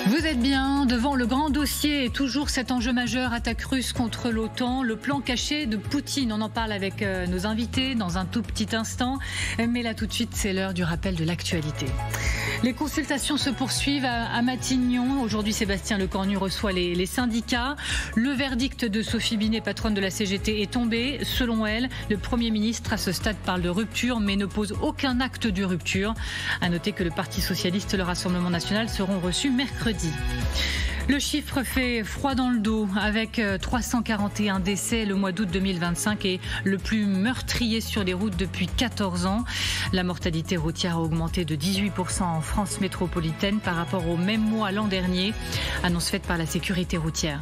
Vous êtes bien devant le grand dossier et toujours cet enjeu majeur, attaque russe contre l'OTAN, le plan caché de Poutine. On en parle avec nos invités dans un tout petit instant. Mais là tout de suite, c'est l'heure du rappel de l'actualité. Les consultations se poursuivent à Matignon. Aujourd'hui, Sébastien Lecornu reçoit les syndicats. Le verdict de Sophie Binet, patronne de la CGT, est tombé. Selon elle, le Premier ministre, à ce stade, parle de rupture, mais ne pose aucun acte de rupture. À noter que le Parti socialiste et le Rassemblement national seront reçus mercredi. Le chiffre fait froid dans le dos. Avec 341 décès, le mois d'août 2025 est le plus meurtrier sur les routes depuis 14 ans. La mortalité routière a augmenté de 18% en France métropolitaine par rapport au même mois l'an dernier. Annonce faite par la sécurité routière.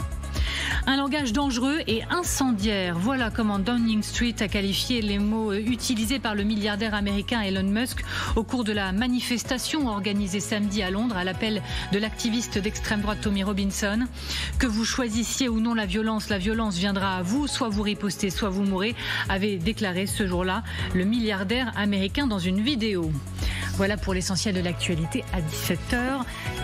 Un langage dangereux et incendiaire. Voilà comment Downing Street a qualifié les mots utilisés par le milliardaire américain Elon Musk au cours de la manifestation organisée samedi à Londres à l'appel de l'activiste d'extrême droite Tommy Robinson. Que vous choisissiez ou non la violence viendra à vous, soit vous ripostez, soit vous mourrez, avait déclaré ce jour-là le milliardaire américain dans une vidéo. Voilà pour l'essentiel de l'actualité à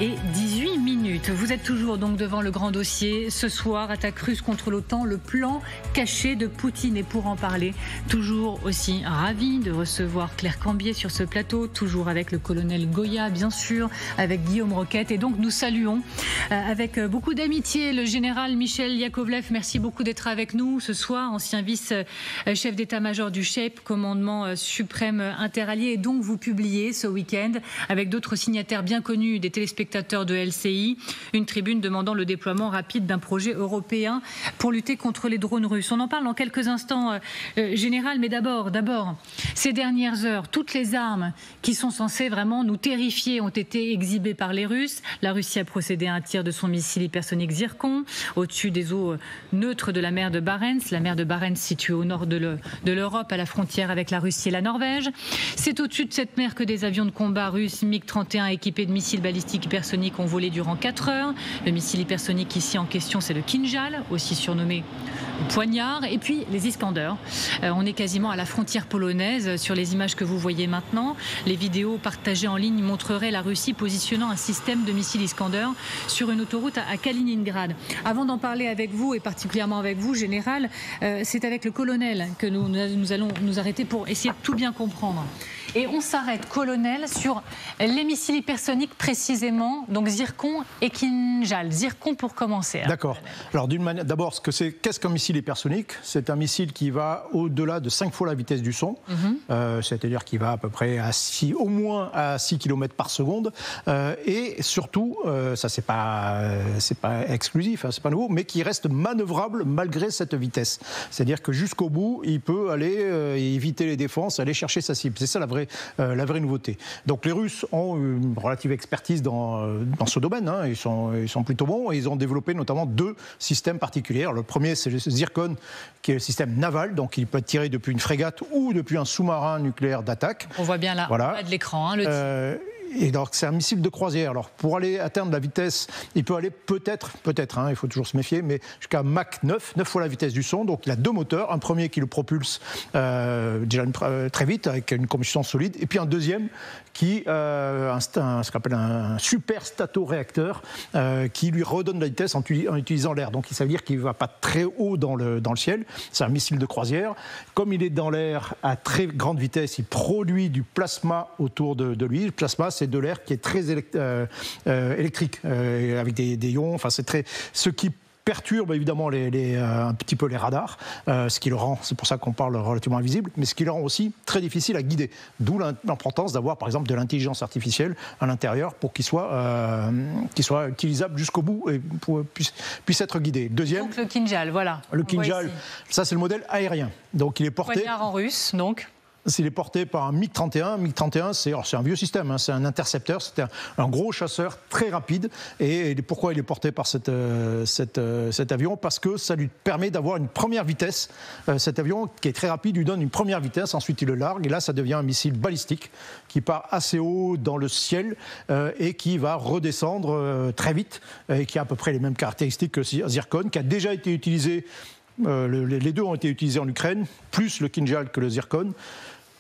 17h18. Vous êtes toujours donc devant le grand dossier. Ce soir, attaque russe contre l'OTAN, le plan caché de Poutine. Et pour en parler, toujours aussi ravi de recevoir Claire Cambier sur ce plateau, toujours avec le colonel Goya, bien sûr, avec Guillaume Roquette. Et donc nous saluons avec beaucoup d'amitié le général Michel Yakovlev. Merci beaucoup d'être avec nous ce soir, ancien vice-chef d'état-major du SHAPE, commandement suprême interallié. Et donc vous publiez ce week-end, avec d'autres signataires bien connus des téléspectateurs de LCI, une tribune demandant le déploiement rapide d'un projet européen pour lutter contre les drones russes. On en parle dans quelques instants, général, mais d'abord, ces dernières heures, toutes les armes qui sont censées vraiment nous terrifier ont été exhibées par les Russes. La Russie a procédé à un tir de son missile hypersonique Zircon au-dessus des eaux neutres de la mer de Barents. La mer de Barents située au nord de l'Europe, à la frontière avec la Russie et la Norvège. C'est au-dessus de cette mer que des avions de combat russes MiG-31 équipés de missiles balistiques hypersoniques ont volé durant 4 heures. Le missile hypersonique ici en question, c'est le Kinjal, aussi surnommé Poignard, et puis les Iskander. On est quasiment à la frontière polonaise sur les images que vous voyez maintenant. Les vidéos partagées en ligne montreraient la Russie positionnant un système de missiles Iskander sur une autoroute à Kaliningrad. Avant d'en parler avec vous, et particulièrement avec vous, général, c'est avec le colonel que nous allons nous arrêter pour essayer de tout bien comprendre. Et on s'arrête, colonel, sur les missiles hypersoniques précisément, donc Zircon et Kinjal. Zircon pour commencer. D'accord. Alors d'abord, qu'est-ce qu'un missile hypersonique? C'est un missile qui va au-delà de 5 fois la vitesse du son, c'est-à-dire qu'il va à peu près au moins à 6 km par seconde, et surtout, ça c'est pas exclusif, hein, c'est pas nouveau, mais qui reste manœuvrable malgré cette vitesse. C'est-à-dire que jusqu'au bout, il peut aller éviter les défenses, aller chercher sa cible. C'est ça la vraie nouveauté. Donc les Russes ont une relative expertise dans ce domaine, hein. Ils sont plutôt bons, et ils ont développé notamment 2 systèmes particuliers. Alors, le premier, c'est le Zircon, qui est le système naval, donc il peut être tiré depuis une frégate ou depuis un sous-marin nucléaire d'attaque. On voit bien là, voilà. De l'écran, hein, le tir. Et donc c'est un missile de croisière. Alors pour aller atteindre la vitesse, il peut aller peut-être, hein, il faut toujours se méfier, mais jusqu'à Mach 9 fois la vitesse du son. Donc il a 2 moteurs, un premier qui le propulse déjà très vite avec une combustion solide, et puis un deuxième qui ce qu'on appelle un super statoréacteur qui lui redonne la vitesse en utilisant l'air. Donc ça veut dire qu'il ne va pas très haut dans le ciel. C'est un missile de croisière. Comme il est dans l'air à très grande vitesse, il produit du plasma autour de lui. Le plasma, c'est de l'air qui est très électrique, avec des ions. Enfin, ce qui perturbe évidemment un petit peu les radars, ce qui le rend, c'est pour ça qu'on parle relativement invisible, mais ce qui le rend aussi très difficile à guider. D'où l'importance d'avoir par exemple de l'intelligence artificielle à l'intérieur pour qu'il soit utilisable jusqu'au bout et puisse être guidé. Deuxième. Donc le Kinjal, voilà. Le Kinjal, ça c'est le modèle aérien. Donc il est porté. Poignard en russe, donc. Il est porté par un MiG-31. MiG-31, c'est un vieux système, hein, c'est un intercepteur, c'était un gros chasseur très rapide. Et pourquoi il est porté par cet avion? Parce que ça lui permet d'avoir une première vitesse. Cet avion, qui est très rapide, lui donne une première vitesse, ensuite il le largue, et là ça devient un missile balistique qui part assez haut dans le ciel et qui va redescendre très vite, et qui a à peu près les mêmes caractéristiques que Zircon, qui a déjà été utilisé. Les 2 ont été utilisés en Ukraine, plus le Kinjal que le Zircon.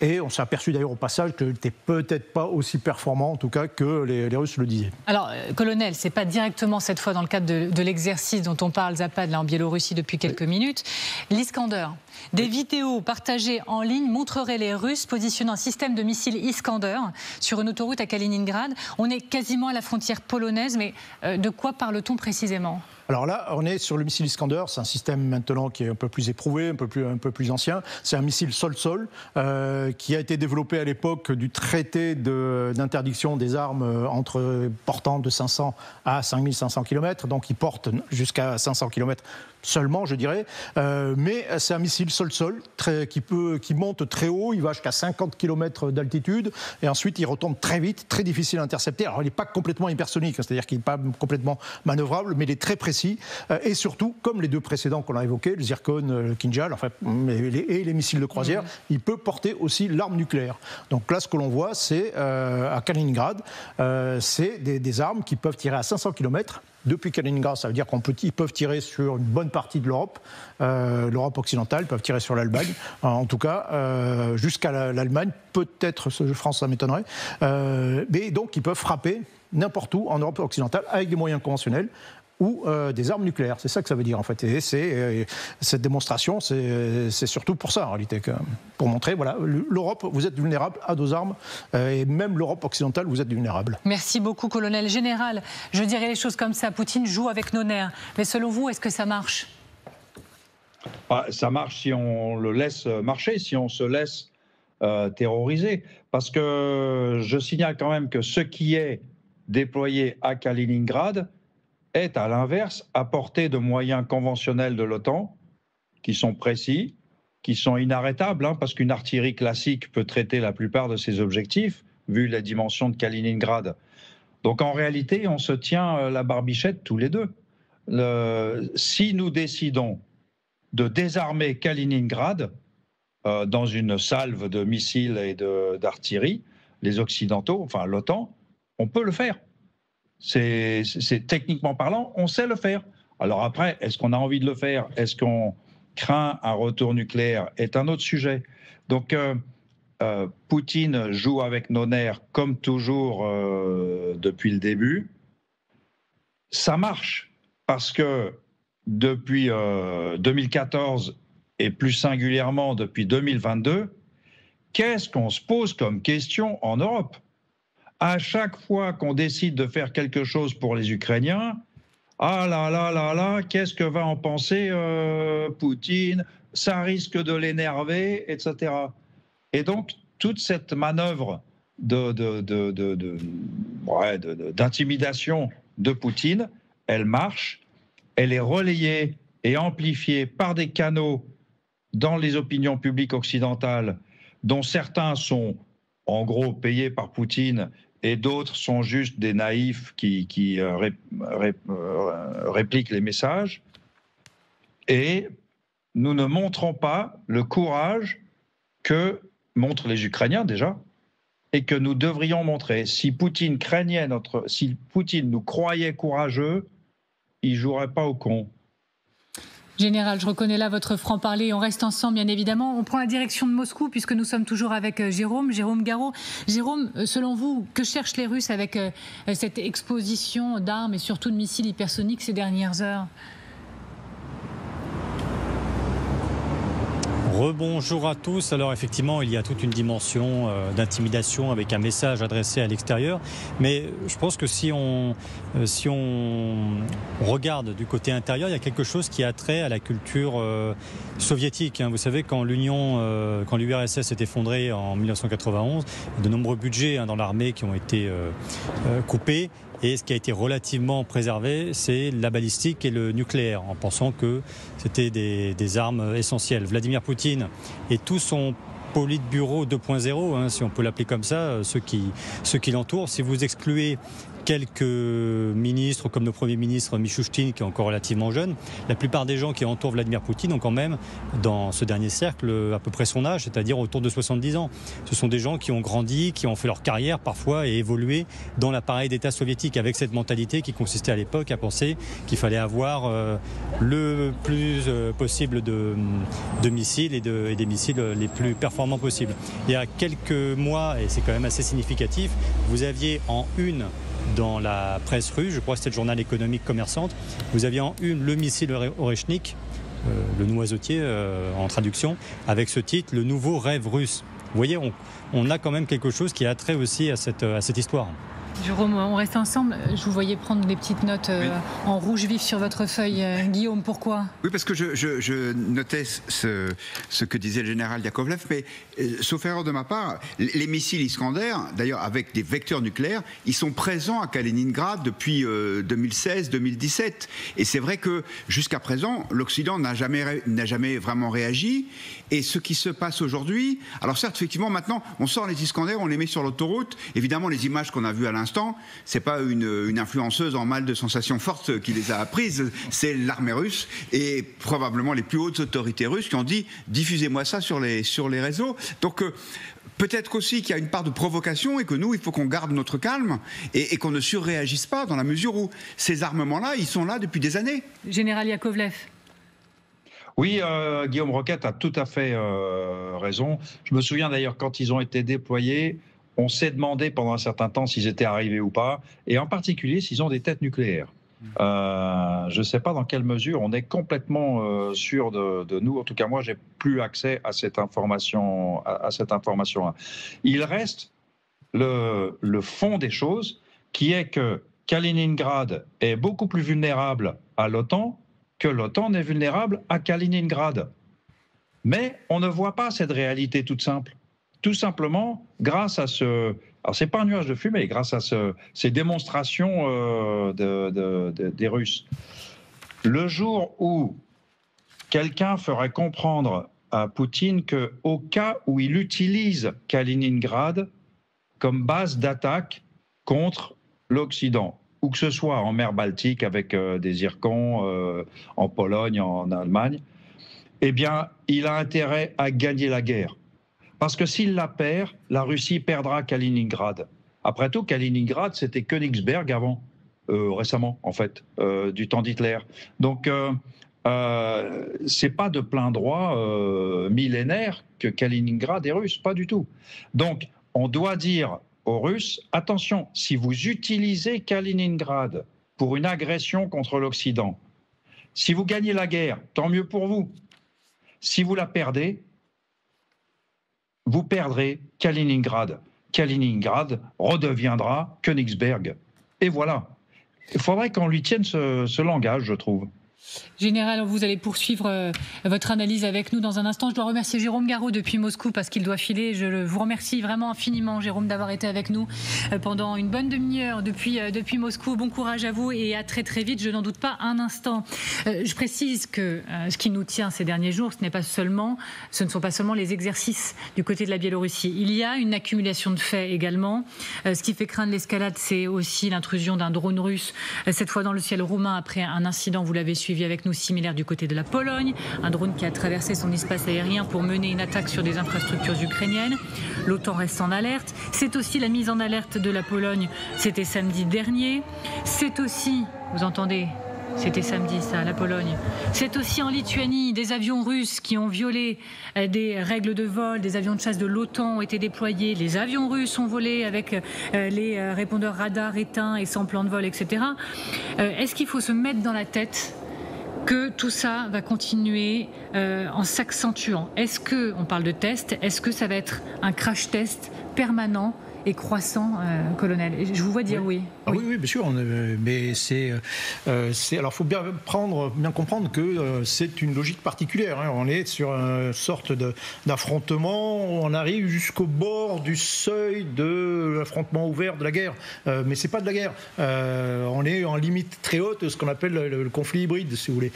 Et on s'est aperçu d'ailleurs au passage que n'était peut-être pas aussi performant, en tout cas, que les Russes le disaient. Alors, colonel, c'est pas directement cette fois dans le cadre de l'exercice dont on parle, Zapad, là en Biélorussie depuis quelques minutes. L'Iskander. Des vidéos partagées en ligne montreraient les Russes positionnant un système de missiles Iskander sur une autoroute à Kaliningrad. On est quasiment à la frontière polonaise, mais de quoi parle-t-on précisément ? Alors là, on est sur le missile Iskander. C'est un système maintenant qui est un peu plus éprouvé, un peu plus ancien. C'est un missile sol-sol qui a été développé à l'époque du traité d'interdiction des armes portant de 500 à 5500 km. Donc il porte jusqu'à 500 km seulement, je dirais. Mais c'est un missile sol-sol qui monte très haut. Il va jusqu'à 50 km d'altitude. Et ensuite, il retombe très vite, très difficile à intercepter. Alors il n'est pas complètement hypersonique, c'est-à-dire qu'il n'est pas complètement manœuvrable, mais il est très précis. Et surtout, comme les deux précédents qu'on a évoqués, le Zircon, le Kinjal, enfin, et les missiles de croisière, il peut porter aussi l'arme nucléaire. Donc là, ce que l'on voit, c'est à Kaliningrad, c'est des armes qui peuvent tirer à 500 km. Depuis Kaliningrad, ça veut dire qu'ils peuvent tirer sur une bonne partie de l'Europe, l'Europe occidentale, ils peuvent tirer sur l'Allemagne, en tout cas jusqu'à l'Allemagne, peut-être France, ça m'étonnerait. Mais donc ils peuvent frapper n'importe où en Europe occidentale avec des moyens conventionnels ou des armes nucléaires. C'est ça que ça veut dire en fait. Et cette démonstration, c'est surtout pour ça en réalité, pour montrer, voilà, l'Europe, vous êtes vulnérable à nos armes, et même l'Europe occidentale, vous êtes vulnérable. Merci beaucoup, colonel. Général, je dirais les choses comme ça, Poutine joue avec nos nerfs. Mais selon vous, est-ce que ça marche ? Ça marche si on le laisse marcher, si on se laisse terroriser. Parce que je signale quand même que ce qui est déployé à Kaliningrad est à l'inverse à portée de moyens conventionnels de l'OTAN qui sont précis, qui sont inarrêtables, parce qu'une artillerie classique peut traiter la plupart de ses objectifs, vu la dimension de Kaliningrad. Donc en réalité, on se tient la barbichette tous les deux. Si nous décidons de désarmer Kaliningrad dans une salve de missiles et d'artillerie, les Occidentaux, enfin l'OTAN, on peut le faire. C'est techniquement parlant, on sait le faire. Alors après, est-ce qu'on a envie de le faire? Est-ce qu'on craint un retour nucléaire? Est un autre sujet. Donc, Poutine joue avec nos nerfs comme toujours depuis le début. Ça marche parce que depuis 2014 et plus singulièrement depuis 2022, qu'est-ce qu'on se pose comme question en Europe? À chaque fois qu'on décide de faire quelque chose pour les Ukrainiens, ah là là là là, qu'est-ce que va en penser Poutine? Ça risque de l'énerver, etc. Et donc, toute cette manœuvre d'intimidation de Poutine, elle marche, elle est relayée et amplifiée par des canaux dans les opinions publiques occidentales, dont certains sont en gros payés par Poutine et d'autres sont juste des naïfs qui répliquent les messages. Et nous ne montrons pas le courage que montrent les Ukrainiens déjà, et que nous devrions montrer. Si Poutine nous croyait courageux, il ne jouerait pas au con. Général, je reconnais là votre franc-parler. On reste ensemble, bien évidemment. On prend la direction de Moscou, puisque nous sommes toujours avec Jérôme Garraud. Jérôme, selon vous, que cherchent les Russes avec cette exposition d'armes et surtout de missiles hypersoniques ces dernières heures ? Rebonjour à tous. Alors effectivement, il y a toute une dimension d'intimidation avec un message adressé à l'extérieur. Mais je pense que si on regarde du côté intérieur, il y a quelque chose qui a trait à la culture soviétique. Vous savez, quand l'URSS s'est effondrée en 1991, il y a de nombreux budgets dans l'armée qui ont été coupés. Et ce qui a été relativement préservé, c'est la balistique et le nucléaire, en pensant que c'était des armes essentielles. Vladimir Poutine et tout son Politburo 2.0, si on peut l'appeler comme ça, ceux qui l'entourent, si vous excluez quelques ministres, comme le Premier ministre Mishustin, qui est encore relativement jeune. La plupart des gens qui entourent Vladimir Poutine ont quand même, dans ce dernier cercle, à peu près son âge, c'est-à-dire autour de 70 ans. Ce sont des gens qui ont grandi, qui ont fait leur carrière parfois et évolué dans l'appareil d'État soviétique, avec cette mentalité qui consistait à l'époque à penser qu'il fallait avoir le plus possible de missiles et des missiles les plus performants possibles. Il y a quelques mois, et c'est quand même assez significatif, vous aviez en une dans la presse russe, je crois que c'était le journal économique commerçante, vous aviez en une le missile Oreshnik, le noisetier en traduction, avec ce titre, le nouveau rêve russe. Vous voyez, on a quand même quelque chose qui a trait aussi à cette histoire. Jérôme, on reste ensemble. Je vous voyais prendre des petites notes en rouge vif sur votre feuille. Guillaume, pourquoi ? Oui, parce que je notais ce que disait le général Yakovlev, mais sauf erreur de ma part, les missiles Iskander, d'ailleurs avec des vecteurs nucléaires, ils sont présents à Kaliningrad depuis 2016-2017. Et c'est vrai que jusqu'à présent, l'Occident n'a jamais vraiment réagi. Et ce qui se passe aujourd'hui, alors certes, effectivement, maintenant, on sort les Iskander, on les met sur l'autoroute. Évidemment, les images qu'on a vues à l'instant, c'est pas une influenceuse en mal de sensations fortes qui les a apprises, c'est l'armée russe et probablement les plus hautes autorités russes qui ont dit diffusez-moi ça sur les réseaux. Donc peut-être aussi qu'il y a une part de provocation et que nous, il faut qu'on garde notre calme et qu'on ne surréagisse pas dans la mesure où ces armements-là, ils sont là depuis des années. Général Yakovlev. Oui, Guillaume Roquette a tout à fait raison. Je me souviens d'ailleurs quand ils ont été déployés, on s'est demandé pendant un certain temps s'ils étaient arrivés ou pas, et en particulier s'ils ont des têtes nucléaires. Je ne sais pas dans quelle mesure on est complètement sûr de nous. En tout cas, moi, j'ai plus accès à cette information. Il reste le fond des choses, qui est que Kaliningrad est beaucoup plus vulnérable à l'OTAN que l'OTAN n'est vulnérable à Kaliningrad. Mais on ne voit pas cette réalité toute simple. Tout simplement, grâce à alors c'est pas un nuage de fumée, grâce à ces démonstrations des Russes. Le jour où quelqu'un ferait comprendre à Poutine qu'au cas où il utilise Kaliningrad comme base d'attaque contre l'Occident, ou que ce soit en mer Baltique avec des zircons, en Pologne, en Allemagne, eh bien, il a intérêt à gagner la guerre. Parce que s'il la perd, la Russie perdra Kaliningrad. Après tout, Kaliningrad, c'était Königsberg avant, récemment, en fait, du temps d'Hitler. Donc, c'est pas de plein droit millénaire que Kaliningrad est russe, pas du tout. Donc, on doit dire aux Russes, attention, si vous utilisez Kaliningrad pour une agression contre l'Occident, si vous gagnez la guerre, tant mieux pour vous. Si vous la perdez, vous perdrez Kaliningrad. Kaliningrad redeviendra Königsberg. Et voilà. Il faudrait qu'on lui tienne ce langage, je trouve. Général, vous allez poursuivre votre analyse avec nous dans un instant. Je dois remercier Jérôme Garraud depuis Moscou parce qu'il doit filer. Je vous remercie vraiment infiniment, Jérôme, d'avoir été avec nous pendant une bonne demi-heure depuis Moscou. Bon courage à vous et à très très vite, je n'en doute pas un instant. Je précise que ce qui nous tient ces derniers jours, ce ne sont pas seulement les exercices du côté de la Biélorussie. Il y a une accumulation de faits également. Ce qui fait craindre l'escalade, c'est aussi l'intrusion d'un drone russe, cette fois dans le ciel roumain après un incident, vous l'avez suivi avec nous, similaire du côté de la Pologne, un drone qui a traversé son espace aérien pour mener une attaque sur des infrastructures ukrainiennes. L'OTAN reste en alerte. C'est aussi la mise en alerte de la Pologne, c'était samedi dernier. C'est aussi, vous entendez, c'était samedi ça, la Pologne. C'est aussi en Lituanie, des avions russes qui ont violé des règles de vol, des avions de chasse de l'OTAN ont été déployés, les avions russes ont volé avec les répondeurs radars éteints et sans plan de vol, etc. Est-ce qu'il faut se mettre dans la tête que tout ça va continuer en s'accentuant? Est-ce que, on parle de test, est-ce que ça va être un crash test permanent et croissant, colonel? Je vous vois dire oui. Oui, bien sûr. Mais alors, il faut bien comprendre que c'est une logique particulière. Hein. On est sur une sorte d'affrontement. On arrive jusqu'au bord du seuil de l'affrontement ouvert de la guerre. Mais c'est pas de la guerre. On est en limite très haute de ce qu'on appelle le conflit hybride, si vous voulez.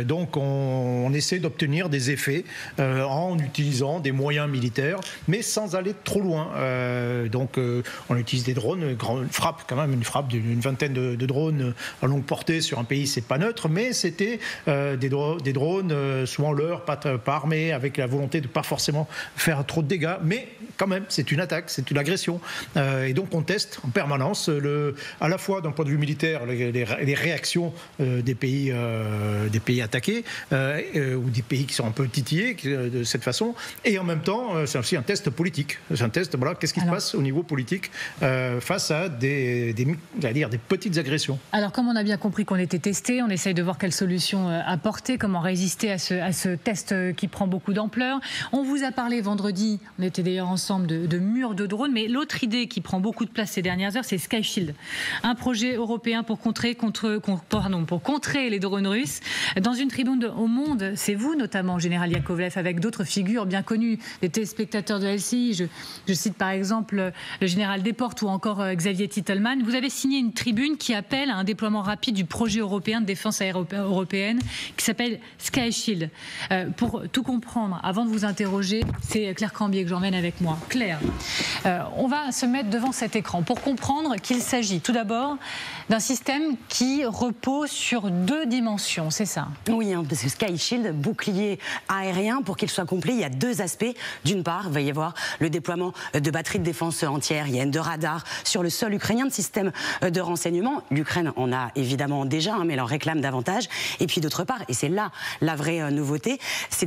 Donc, on essaie d'obtenir des effets en utilisant des moyens militaires, mais sans aller trop loin. Donc on utilise des drones, une frappe d'une vingtaine de drones à longue portée sur un pays, c'est pas neutre, mais c'était des drones souvent leurres, pas armés, avec la volonté de pas forcément faire trop de dégâts, mais quand même c'est une attaque, c'est une agression. Et donc on teste en permanence, à la fois d'un point de vue militaire, les réactions des pays attaqués ou des pays qui sont un peu titillés de cette façon, et en même temps c'est aussi un test politique. C'est un test, voilà, qu'est-ce qui se passe au niveau politique face à des petites agressions. Alors comme on a bien compris qu'on était testé, on essaye de voir quelle solution apporter, comment résister à ce test qui prend beaucoup d'ampleur. On vous a parlé vendredi, on était d'ailleurs ensemble, de murs de drones, mais l'autre idée qui prend beaucoup de place ces dernières heures, c'est Sky Shield, un projet européen pour contrer les drones russes. Dans une tribune au Monde, c'est vous notamment, Général Yakovlev, avec d'autres figures bien connues, des téléspectateurs de LCI, je cite par exemple le général Desportes ou encore Xavier Titelman. Vous avez signé une tribune qui appelle à un déploiement rapide du projet européen de défense européenne qui s'appelle Sky Shield. Pour tout comprendre, avant de vous interroger, c'est Claire Cambier que j'emmène avec moi. Claire, on va se mettre devant cet écran pour comprendre qu'il s'agit tout d'abord d'un système qui repose sur 2 dimensions, c'est ça? Oui, parce que Sky Shield, bouclier aérien, pour qu'il soit complet, il y a 2 aspects. D'une part, il va y avoir le déploiement de batteries de défense antiaérienne, de radars sur le sol ukrainien, de systèmes de renseignement. L'Ukraine en a évidemment déjà, mais elle en réclame davantage. Et puis d'autre part, et c'est là la vraie nouveauté, ce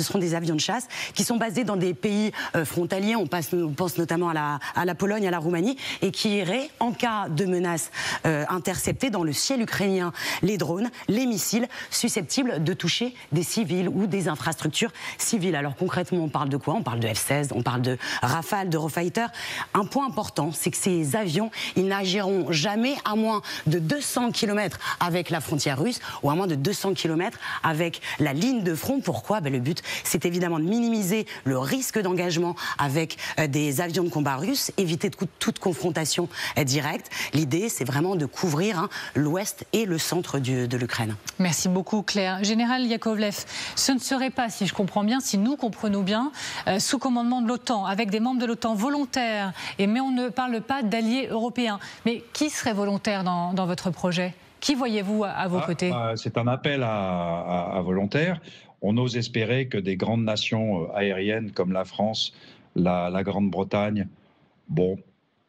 seront des avions de chasse qui sont basés dans des pays frontaliers. On pense notamment à la Pologne, à la Roumanie, et qui iraient, en cas de menace, intercepter dans le ciel ukrainien les drones, les missiles susceptibles de toucher des civils ou des infrastructures civiles. Alors concrètement, on parle de quoi? On parle de F-16, on parle de Rafale, d'Eurofighter. Un point important, c'est que ces avions, ils n'agiront jamais à moins de 200 km avec la frontière russe ou à moins de 200 km avec la ligne de front. Pourquoi? Le but, c'est évidemment de minimiser le risque d'engagement avec des avions de combat russes, éviter toute confrontation directe. L'idée, c'est vraiment de couvrir l'ouest et le centre de l'Ukraine. Merci beaucoup, Claire. Général Yakovlev, ce ne serait pas, si je comprends bien, si nous comprenons bien, sous commandement de l'OTAN, avec des membres de l'OTAN volontaires, mais on ne parle pas d'alliés européens. Mais qui serait volontaire dans votre projet? Qui voyez-vous à vos côtés? C'est un appel à volontaires. On ose espérer que des grandes nations aériennes comme la France, la Grande-Bretagne,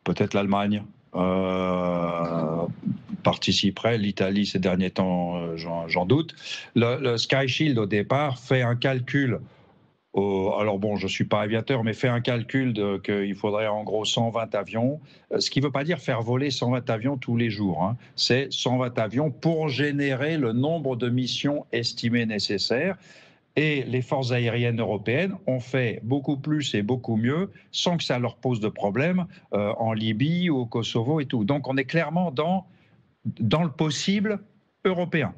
peut-être l'Allemagne, participerait. L'Italie, ces derniers temps, j'en doute. Le Sky Shield, au départ, fait un calcul. Alors je ne suis pas aviateur, mais fait un calcul qu'il faudrait en gros 120 avions, ce qui ne veut pas dire faire voler 120 avions tous les jours. C'est 120 avions pour générer le nombre de missions estimées nécessaires. Et les forces aériennes européennes ont fait beaucoup plus et beaucoup mieux sans que ça leur pose de problème en Libye, au Kosovo et tout. Donc on est clairement dans le possible européen.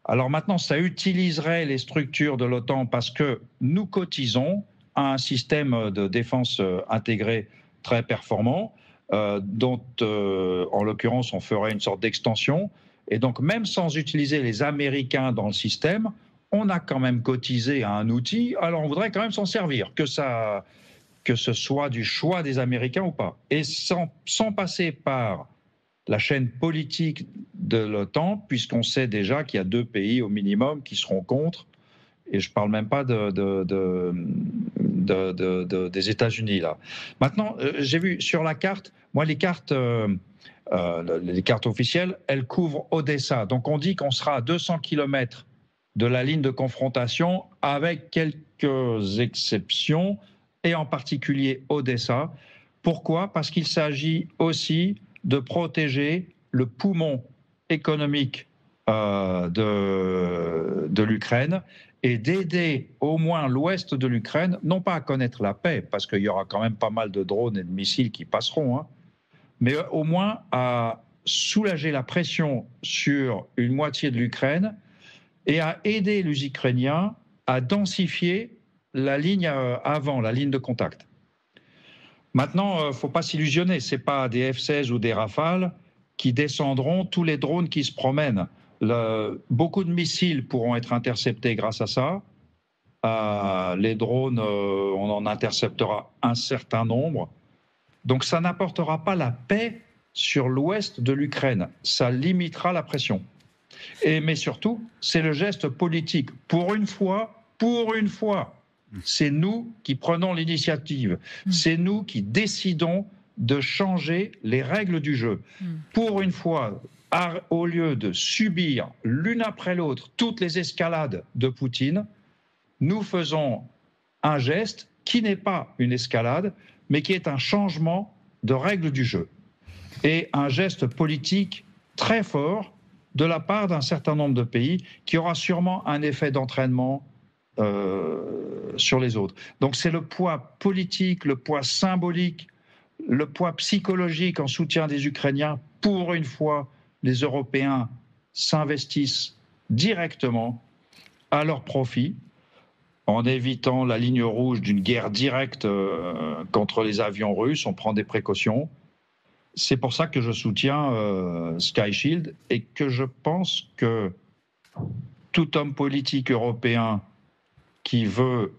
Alors maintenant, ça utiliserait les structures de l'OTAN parce que nous cotisons à un système de défense intégré très performant, dont en l'occurrence on ferait une sorte d'extension. Et donc même sans utiliser les Américains dans le système, on a quand même cotisé à un outil, alors on voudrait quand même s'en servir, que ce soit du choix des Américains ou pas. Et sans passer par la chaîne politique de l'OTAN, puisqu'on sait déjà qu'il y a 2 pays au minimum qui seront contre, et je ne parle même pas des États-Unis là. Maintenant, j'ai vu sur la carte, moi les cartes officielles, elles couvrent Odessa, donc on dit qu'on sera à 200 km de la ligne de confrontation, avec quelques exceptions, et en particulier Odessa. Pourquoi? Parce qu'il s'agit aussi de protéger le poumon économique de l'Ukraine et d'aider au moins l'ouest de l'Ukraine, non pas à connaître la paix, parce qu'il y aura quand même pas mal de drones et de missiles qui passeront, mais au moins à soulager la pression sur une moitié de l'Ukraine et à aider les Ukrainiens à densifier la ligne avant, la ligne de contact. Maintenant, il ne faut pas s'illusionner, ce n'est pas des F-16 ou des Rafales qui descendront tous les drones qui se promènent. Beaucoup de missiles pourront être interceptés grâce à ça. Les drones, on en interceptera un certain nombre. Donc ça n'apportera pas la paix sur l'ouest de l'Ukraine. Ça limitera la pression. Mais surtout, c'est le geste politique. Pour une fois, c'est nous qui prenons l'initiative. C'est nous qui décidons de changer les règles du jeu. Pour une fois, au lieu de subir l'une après l'autre toutes les escalades de Poutine, nous faisons un geste qui n'est pas une escalade, mais qui est un changement de règles du jeu. Et un geste politique très fort de la part d'un certain nombre de pays qui aura sûrement un effet d'entraînement sur les autres. Donc c'est le poids politique, le poids symbolique, le poids psychologique en soutien des Ukrainiens. Pour une fois, les Européens s'investissent directement à leur profit en évitant la ligne rouge d'une guerre directe contre les avions russes. On prend des précautions. C'est pour ça que je soutiens Sky Shield et que je pense que tout homme politique européen qui veut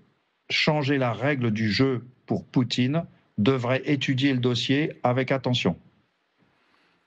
changer la règle du jeu pour Poutine devrait étudier le dossier avec attention.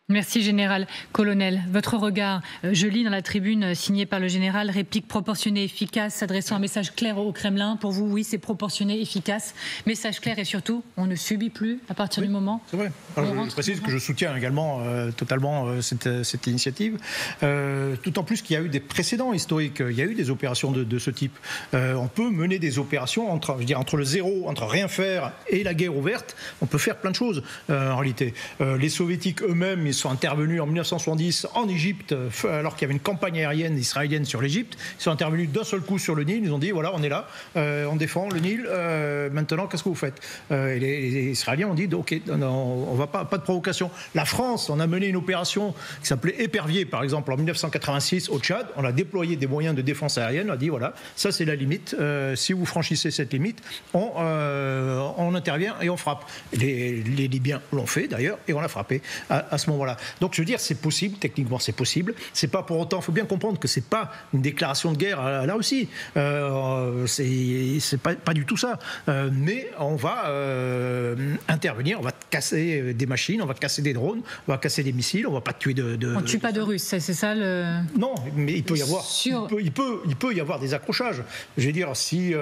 Merci Général. Colonel, votre regard, je lis dans la tribune signée par le Général, réplique proportionnée, efficace, s'adressant un message clair au Kremlin. Pour vous, oui, c'est proportionné, efficace. Message clair et surtout, on ne subit plus à partir du moment. C'est vrai. Alors, je précise que je soutiens également totalement cette initiative. D'autant plus qu'il y a eu des précédents historiques. Il y a eu des opérations de ce type. On peut mener des opérations entre le zéro, entre rien faire et la guerre ouverte. On peut faire plein de choses en réalité. Les Soviétiques eux-mêmes, ils sont intervenus en 1970 en Égypte, alors qu'il y avait une campagne aérienne israélienne sur l'Égypte. Ils sont intervenus d'un seul coup sur le Nil. Ils ont dit voilà, on est là, on défend le Nil. Maintenant, qu'est-ce que vous faites et les Israéliens ont dit ok, non, on va pas de provocation. La France, on a mené une opération qui s'appelait Épervier, par exemple, en 1986 au Tchad. On a déployé des moyens de défense aérienne. On a dit voilà, ça c'est la limite. Si vous franchissez cette limite, on intervient et on frappe. Les Libyens l'ont fait d'ailleurs et on l'a frappé à ce moment-là. Donc je veux dire, c'est possible, techniquement c'est possible. C'est pas pour autant, il faut bien comprendre que c'est pas une déclaration de guerre à la Russie. C'est pas du tout ça. Mais on va intervenir, on va casser des machines, on va casser des drones, on va casser des missiles, on va pas tuer On ne tue pas de Russes, c'est ça le... Non, mais il peut y avoir, il peut y avoir des accrochages. Je veux dire, si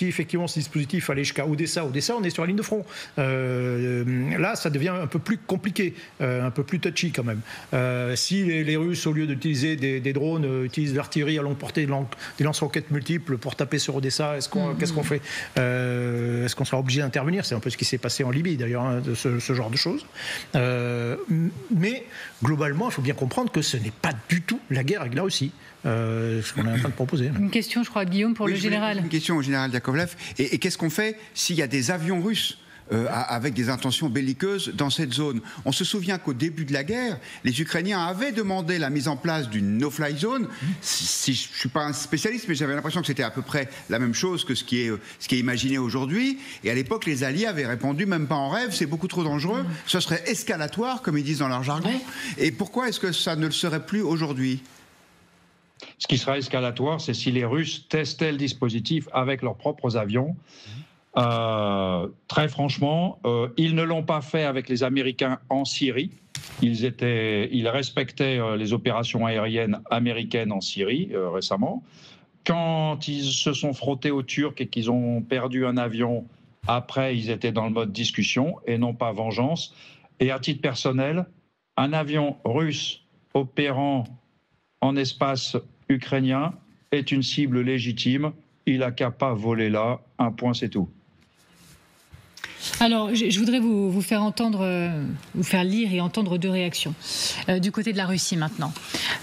effectivement ce dispositif allait jusqu'à Odessa, on est sur la ligne de front. Là, ça devient un peu plus compliqué, un peu plus touchy quand même. Si les Russes, au lieu d'utiliser des drones, utilisent l'artillerie à longue portée, des lance-roquettes multiples pour taper sur Odessa, qu'est-ce qu'on fait? Est-ce qu'on sera obligé d'intervenir? C'est un peu ce qui s'est passé en Libye d'ailleurs, hein, de ce genre de choses. Mais globalement, il faut bien comprendre que ce n'est pas du tout la guerre avec la Russie. Ce qu'on est en train de proposer. Une question, je crois, Guillaume, pour le général. Une question au général Yakovlev. Et qu'est-ce qu'on fait s'il y a des avions russes avec des intentions belliqueuses dans cette zone? On se souvient qu'au début de la guerre, les Ukrainiens avaient demandé la mise en place d'une no-fly zone. Si je ne suis pas un spécialiste, mais j'avais l'impression que c'était à peu près la même chose que ce qui est imaginé aujourd'hui. Et à l'époque, les Alliés avaient répondu, même pas en rêve, c'est beaucoup trop dangereux, ce serait escalatoire, comme ils disent dans leur jargon. Et pourquoi est-ce que ça ne le serait plus aujourd'hui? Ce qui sera escalatoire, c'est si les Russes testaient le dispositif avec leurs propres avions. Très franchement, ils ne l'ont pas fait avec les Américains en Syrie. Ils respectaient les opérations aériennes américaines en Syrie récemment. Quand ils se sont frottés aux Turcs et qu'ils ont perdu un avion, après ils étaient dans le mode discussion et non pas vengeance. Et à titre personnel, un avion russe opérant en espace ukrainien est une cible légitime. Il n'a qu'à pas voler là, un point c'est tout. Alors, je voudrais vous faire lire et entendre deux réactions. Du côté de la Russie maintenant.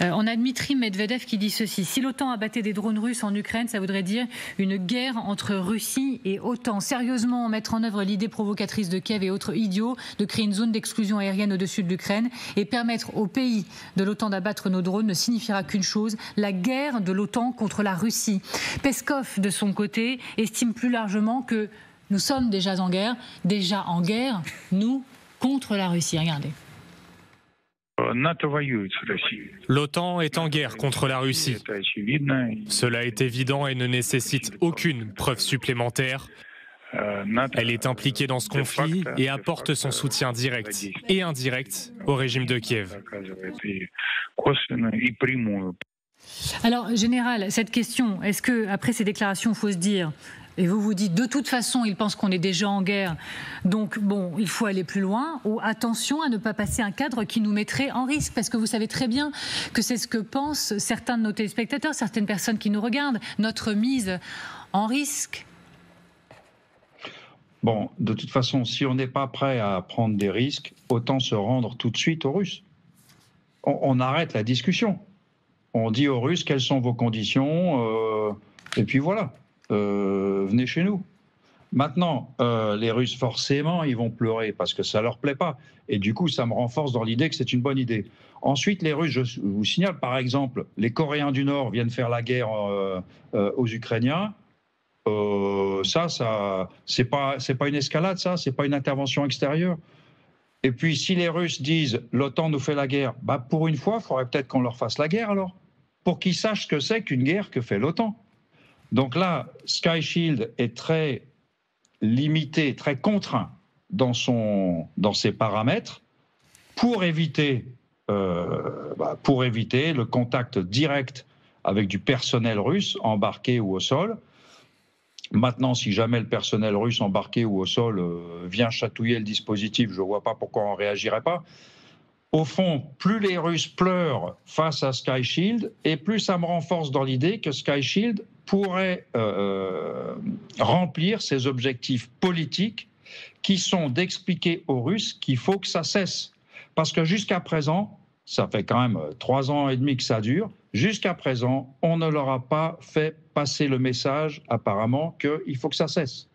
On a Dmitri Medvedev qui dit ceci. Si l'OTAN abattait des drones russes en Ukraine, ça voudrait dire une guerre entre Russie et OTAN. Sérieusement, mettre en œuvre l'idée provocatrice de Kiev et autres idiots de créer une zone d'exclusion aérienne au-dessus de l'Ukraine et permettre aux pays de l'OTAN d'abattre nos drones ne signifiera qu'une chose, la guerre de l'OTAN contre la Russie. Peskov, de son côté, estime plus largement que nous sommes déjà en guerre, nous, contre la Russie. Regardez. L'OTAN est en guerre contre la Russie. Cela est évident et ne nécessite aucune preuve supplémentaire. Elle est impliquée dans ce conflit et apporte son soutien direct et indirect au régime de Kiev. Alors, Général, cette question, est-ce que après ces déclarations, il faut se dire, et vous vous dites, de toute façon, ils pensent qu'on est déjà en guerre, donc bon, il faut aller plus loin, ou attention à ne pas passer un cadre qui nous mettrait en risque, parce que vous savez très bien que c'est ce que pensent certains de nos téléspectateurs, certaines personnes qui nous regardent, notre mise en risque. Bon, de toute façon, si on n'est pas prêt à prendre des risques, autant se rendre tout de suite aux Russes. On arrête la discussion. On dit aux Russes quelles sont vos conditions, et puis voilà, venez chez nous. Maintenant, les Russes, forcément, ils vont pleurer parce que ça ne leur plaît pas. Et du coup, ça me renforce dans l'idée que c'est une bonne idée. Ensuite, les Russes, je vous signale par exemple, les Coréens du Nord viennent faire la guerre aux Ukrainiens. Ça, c'est pas une escalade, ça, c'est pas une intervention extérieure. Et puis, si les Russes disent l'OTAN nous fait la guerre, bah pour une fois, il faudrait peut-être qu'on leur fasse la guerre alors, pour qu'ils sachent ce que c'est qu'une guerre que fait l'OTAN. Donc là, Sky Shield est très limité, très contraint dans ses paramètres pour éviter le contact direct avec du personnel russe embarqué ou au sol. Maintenant, si jamais le personnel russe embarqué ou au sol vient chatouiller le dispositif, je ne vois pas pourquoi on ne réagirait pas. Au fond, plus les Russes pleurent face à Sky Shield, et plus ça me renforce dans l'idée que Sky Shield pourrait remplir ses objectifs politiques qui sont d'expliquer aux Russes qu'il faut que ça cesse. Parce que jusqu'à présent, ça fait quand même 3 ans et demi que ça dure, jusqu'à présent, on ne leur a pas fait passer le message, apparemment, qu'il faut que ça cesse.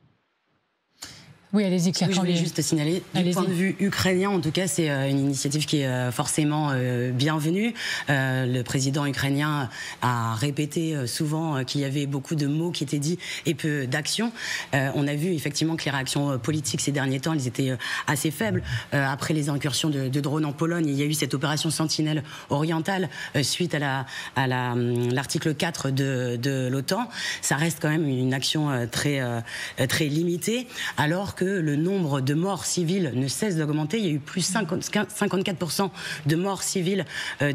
Oui, allez-y, Claire. Oui, je voulais juste signaler, du point de vue ukrainien, en tout cas, c'est une initiative qui est forcément bienvenue. Le président ukrainien a répété souvent qu'il y avait beaucoup de mots qui étaient dits et peu d'actions. On a vu effectivement que les réactions politiques ces derniers temps, elles étaient assez faibles. Après les incursions de drones en Pologne, il y a eu cette opération Sentinelle orientale suite à l'article 4 de l'OTAN. Ça reste quand même une action très limitée, alors que le nombre de morts civiles ne cesse d'augmenter. Il y a eu plus 54% de morts civiles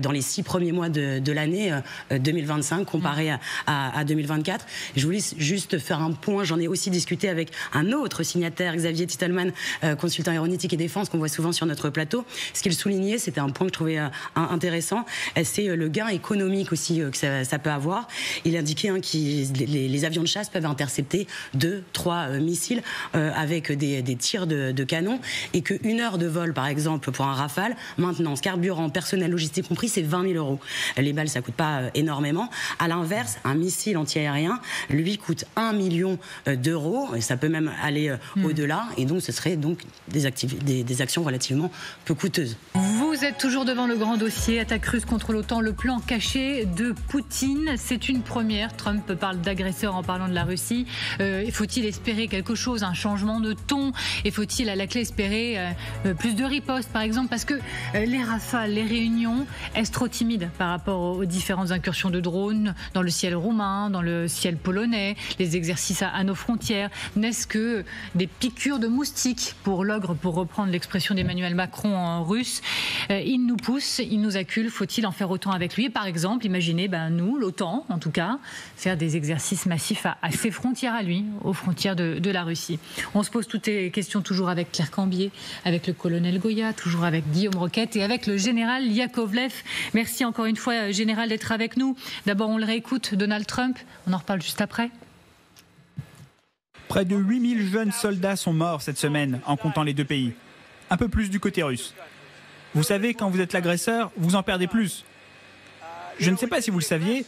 dans les 6 premiers mois de l'année 2025 comparé à 2024. Je voulais juste faire un point. J'en ai aussi discuté avec un autre signataire, Xavier Titelman, consultant aéronautique et défense, qu'on voit souvent sur notre plateau. Ce qu'il soulignait, c'était un point que je trouvais intéressant, c'est le gain économique aussi que ça peut avoir. Il indiquait que les avions de chasse peuvent intercepter 2-3 missiles avec des tirs de canon, et qu'une heure de vol, par exemple, pour un Rafale, maintenance, carburant, personnel, logistique compris, c'est 20 000 €. Les balles, ça coûte pas énormément. À l'inverse, un missile antiaérien, lui, coûte 1 million d'euros, et ça peut même aller au-delà, et donc ce serait donc des actions relativement peu coûteuses. Vous êtes toujours devant le grand dossier, attaque russe contre l'OTAN, le plan caché de Poutine. C'est une première. Trump parle d'agresseur en parlant de la Russie. Faut-il espérer quelque chose, un changement de ton? Et faut-il à la clé espérer plus de riposte, par exemple? Parce que les rafales, les réunions, est-ce trop timide par rapport aux différentes incursions de drones dans le ciel roumain, dans le ciel polonais, les exercices à nos frontières? N'est-ce que des piqûres de moustiques pour l'ogre, pour reprendre l'expression d'Emmanuel Macron en russe? Il nous pousse, il nous accule. Faut-il en faire autant avec lui? Et par exemple, imaginez, nous, l'OTAN en tout cas, faire des exercices massifs à ses frontières à lui, aux frontières de la Russie. On se pose toutes les questions toujours avec Claire Cambier, avec le colonel Goya, toujours avec Guillaume Roquette et avec le général Yakovlev. Merci encore une fois, général, d'être avec nous. D'abord, on le réécoute, Donald Trump. On en reparle juste après. Près de 8000 jeunes soldats sont morts cette semaine, en comptant les deux pays. Un peu plus du côté russe. Vous savez, quand vous êtes l'agresseur, vous en perdez plus. Je ne sais pas si vous le saviez,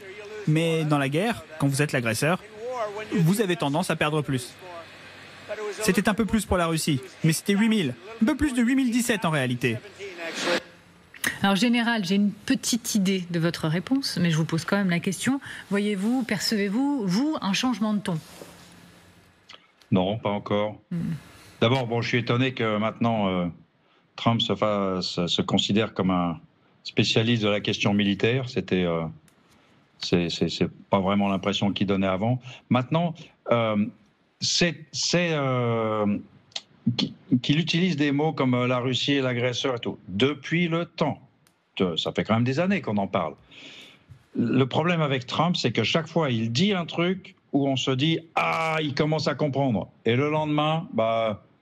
mais dans la guerre, quand vous êtes l'agresseur, vous avez tendance à perdre plus. C'était un peu plus pour la Russie, mais c'était 8000. Un peu plus de 8017 en réalité. Alors, général, j'ai une petite idée de votre réponse, mais je vous pose quand même la question. Voyez-vous, percevez-vous, vous, un changement de ton? Non, pas encore. D'abord, je suis étonné que maintenant Trump se considère comme un spécialiste de la question militaire. C'est pas vraiment l'impression qu'il donnait avant. Maintenant, qu'il utilise des mots comme la Russie et l'agresseur et tout, depuis le temps. Ça fait quand même des années qu'on en parle. Le problème avec Trump, c'est que chaque fois, il dit un truc où on se dit « Ah, il commence à comprendre ». Et le lendemain,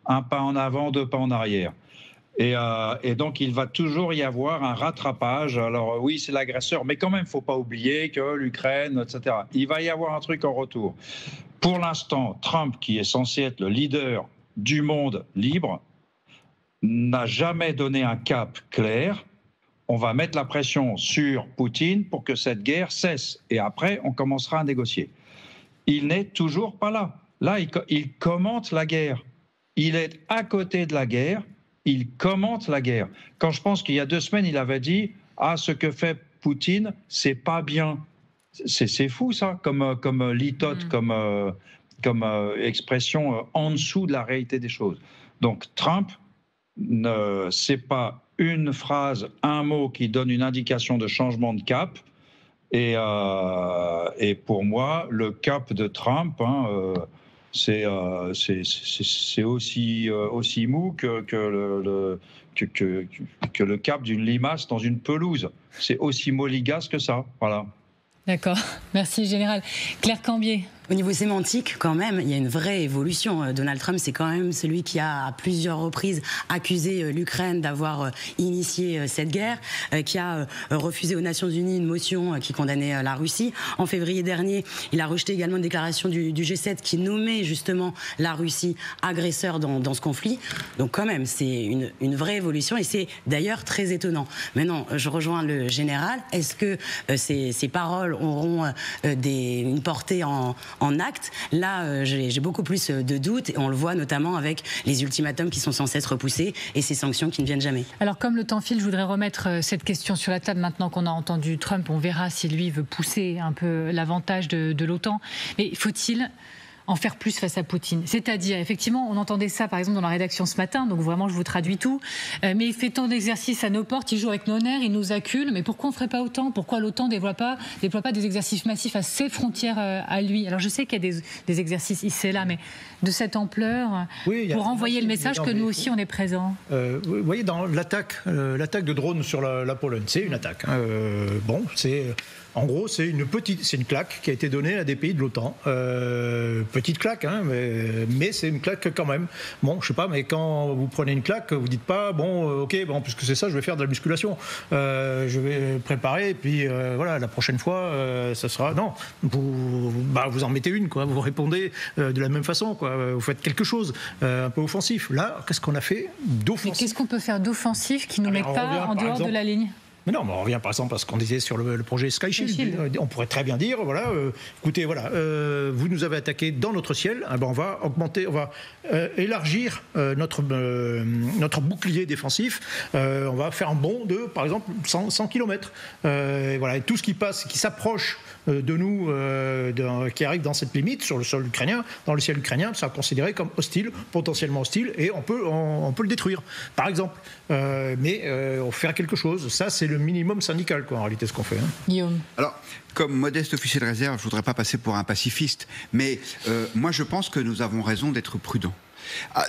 un pas en avant, 2 pas en arrière. Et donc, il va toujours y avoir un rattrapage. Alors oui, c'est l'agresseur, mais quand même, il ne faut pas oublier que l'Ukraine, etc. Il va y avoir un truc en retour. Pour l'instant, Trump, qui est censé être le leader du monde libre, n'a jamais donné un cap clair. On va mettre la pression sur Poutine pour que cette guerre cesse. Et après, on commencera à négocier. Il n'est toujours pas là. Là, il commente la guerre. Il est à côté de la guerre. Il commente la guerre. Quand je pense qu'il y a 2 semaines, il avait dit « Ah, ce que fait Poutine, c'est pas bien ». C'est fou, ça, comme litote, comme expression en dessous de la réalité des choses. Donc, Trump, c'est pas une phrase, un mot qui donne une indication de changement de cap. Et pour moi, le cap de Trump, c'est aussi mou que le cap d'une limace dans une pelouse. C'est aussi molligace que ça. Voilà. D'accord. Merci, Général. Claire Cambier. Au niveau sémantique, quand même, il y a une vraie évolution. Donald Trump, c'est quand même celui qui a à plusieurs reprises accusé l'Ukraine d'avoir initié cette guerre, qui a refusé aux Nations Unies une motion qui condamnait la Russie. En février dernier, il a rejeté également une déclaration du G7 qui nommait justement la Russie agresseur dans ce conflit. Donc quand même, c'est une vraie évolution et c'est d'ailleurs très étonnant. Maintenant, je rejoins le général. Est-ce que ces paroles auront une portée en acte? Là, j'ai beaucoup plus de doutes et on le voit notamment avec les ultimatums qui sont censés être repoussés et ces sanctions qui ne viennent jamais. Alors comme le temps file, je voudrais remettre cette question sur la table maintenant qu'on a entendu Trump. On verra si lui veut pousser un peu l'avantage de l'OTAN. Mais faut-il en faire plus face à Poutine? C'est-à-dire, effectivement, on entendait ça par exemple dans la rédaction ce matin, donc vraiment je vous traduis tout, mais il fait tant d'exercices à nos portes, il joue avec nos nerfs, il nous accule, mais pourquoi on ne ferait pas autant? Pourquoi l'OTAN ne déploie pas des exercices massifs à ses frontières à lui? Alors je sais qu'il y a des exercices ici et là, mais de cette ampleur, pour envoyer le message que nous aussi on est présents. Vous voyez, dans l'attaque de drones sur la Pologne, c'est une attaque. En gros, c'est une claque qui a été donnée à des pays de l'OTAN. Petite claque, mais c'est une claque quand même. Bon, je sais pas, mais quand vous prenez une claque, vous dites pas, puisque c'est ça, je vais faire de la musculation. Je vais préparer, et puis voilà, la prochaine fois, ça sera... Non, vous en mettez une, quoi. Vous répondez de la même façon, quoi. Vous faites quelque chose un peu offensif. Là, qu'est-ce qu'on a fait d'offensif? Mais qu'est-ce qu'on peut faire d'offensif qui ne nous met pas en dehors de la ligne? Mais non, on revient par exemple à ce qu'on disait sur le projet Sky Shield. On pourrait très bien dire, écoutez, vous nous avez attaqué dans notre ciel, on va élargir notre bouclier défensif, on va faire un bond de, par exemple, 100 km. Et tout ce qui passe, qui s'approche de nous, qui arrive dans cette limite, sur le sol ukrainien, dans le ciel ukrainien, ça sera considéré comme hostile, potentiellement hostile, et on peut le détruire, par exemple. Mais on fait faire quelque chose. Ça, c'est le minimum syndical, en réalité, ce qu'on fait. Guillaume. Alors, comme modeste officier de réserve, je ne voudrais pas passer pour un pacifiste, mais moi, je pense que nous avons raison d'être prudents.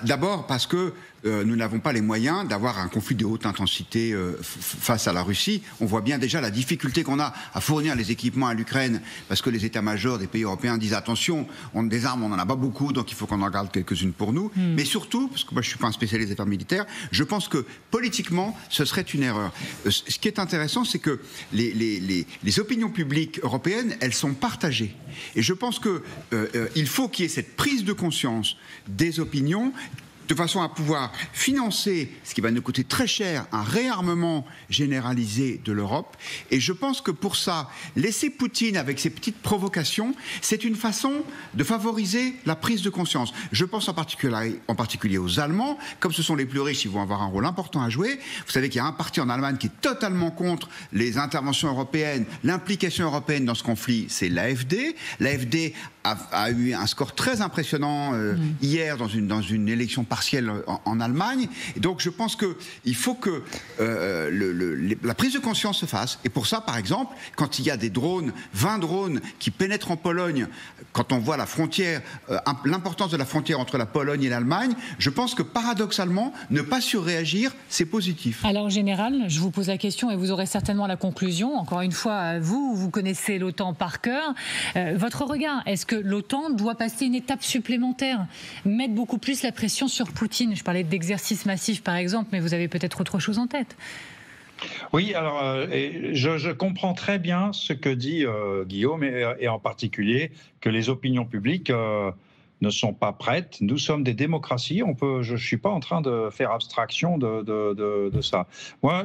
D'abord parce que nous n'avons pas les moyens d'avoir un conflit de haute intensité face à la Russie. On voit bien déjà la difficulté qu'on a à fournir les équipements à l'Ukraine parce que les états-majors des pays européens disent attention, des armes on n'en a pas beaucoup, donc il faut qu'on en garde quelques-unes pour nous. Mais surtout, parce que moi je ne suis pas un spécialiste des affaires militaires, je pense que politiquement ce serait une erreur. Ce qui est intéressant, c'est que les opinions publiques européennes, elles sont partagées. Et je pense qu'il faut qu'il y ait cette prise de conscience des opinions de façon à pouvoir financer, ce qui va nous coûter très cher, un réarmement généralisé de l'Europe. Et je pense que pour ça, laisser Poutine avec ses petites provocations, c'est une façon de favoriser la prise de conscience. Je pense en particulier aux Allemands, comme ce sont les plus riches, ils vont avoir un rôle important à jouer. Vous savez qu'il y a un parti en Allemagne qui est totalement contre les interventions européennes, l'implication européenne dans ce conflit, c'est l'AfD. L'AfD a eu un score très impressionnant hier dans une élection partielle en Allemagne. Et donc je pense qu'il faut que la prise de conscience se fasse. Et pour ça, par exemple, quand il y a des drones, 20 drones qui pénètrent en Pologne, quand on voit la frontière, l'importance de la frontière entre la Pologne et l'Allemagne, je pense que paradoxalement, ne pas surréagir, c'est positif. Alors, général, je vous pose la question et vous aurez certainement la conclusion. Encore une fois, vous connaissez l'OTAN par cœur. Votre regard, est-ce que l'OTAN doit passer une étape supplémentaire, mettre beaucoup plus la pression sur Poutine? Je parlais d'exercices massifs, par exemple, mais vous avez peut-être autre chose en tête. Oui, alors je comprends très bien ce que dit Guillaume, et en particulier que les opinions publiques ne sont pas prêtes. Nous sommes des démocraties. Je ne suis pas en train de faire abstraction de ça. Moi,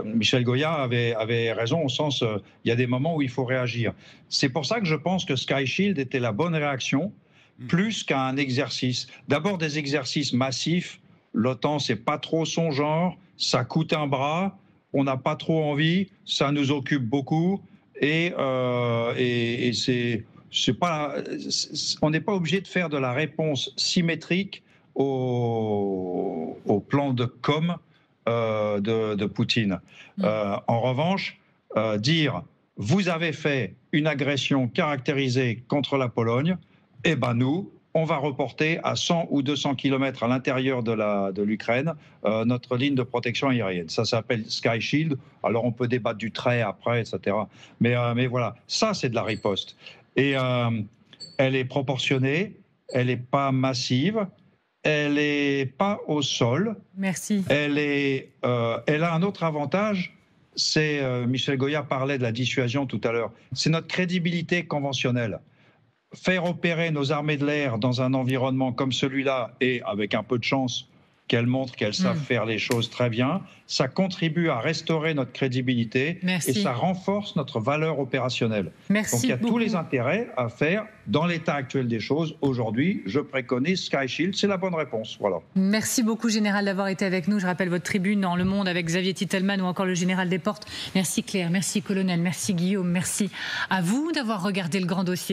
Michel Goya avait raison au sens, il y a des moments où il faut réagir. C'est pour ça que je pense que Sky Shield était la bonne réaction, plus qu'un exercice. D'abord des exercices massifs. L'OTAN, c'est pas trop son genre. Ça coûte un bras. On n'a pas trop envie. Ça nous occupe beaucoup. Et c'est pas, on n'est pas obligé de faire de la réponse symétrique au plan de com de Poutine. En revanche, dire vous avez fait une agression caractérisée contre la Pologne, eh ben nous, on va reporter à 100 ou 200 km à l'intérieur de l'Ukraine notre ligne de protection aérienne. Ça s'appelle Sky Shield. Alors on peut débattre du trait après, etc. Mais voilà, ça c'est de la riposte. Et elle est proportionnée, elle n'est pas massive, elle n'est pas au sol. Merci. Elle a un autre avantage, c'est, Michel Goya parlait de la dissuasion tout à l'heure, c'est notre crédibilité conventionnelle. Faire opérer nos armées de l'air dans un environnement comme celui-là, et avec un peu de chance qu'elles montrent qu'elles savent faire les choses très bien, ça contribue à restaurer notre crédibilité. Merci. Et ça renforce notre valeur opérationnelle. Merci Donc il y a beaucoup. tous les intérêts à faire dans l'état actuel des choses. Aujourd'hui, je préconise Sky Shield, c'est la bonne réponse. Voilà. Merci beaucoup, Général, d'avoir été avec nous. Je rappelle votre tribune dans Le Monde avec Xavier Titelman ou encore le Général Desportes. Merci Claire, merci Colonel, merci Guillaume, merci à vous d'avoir regardé le grand dossier.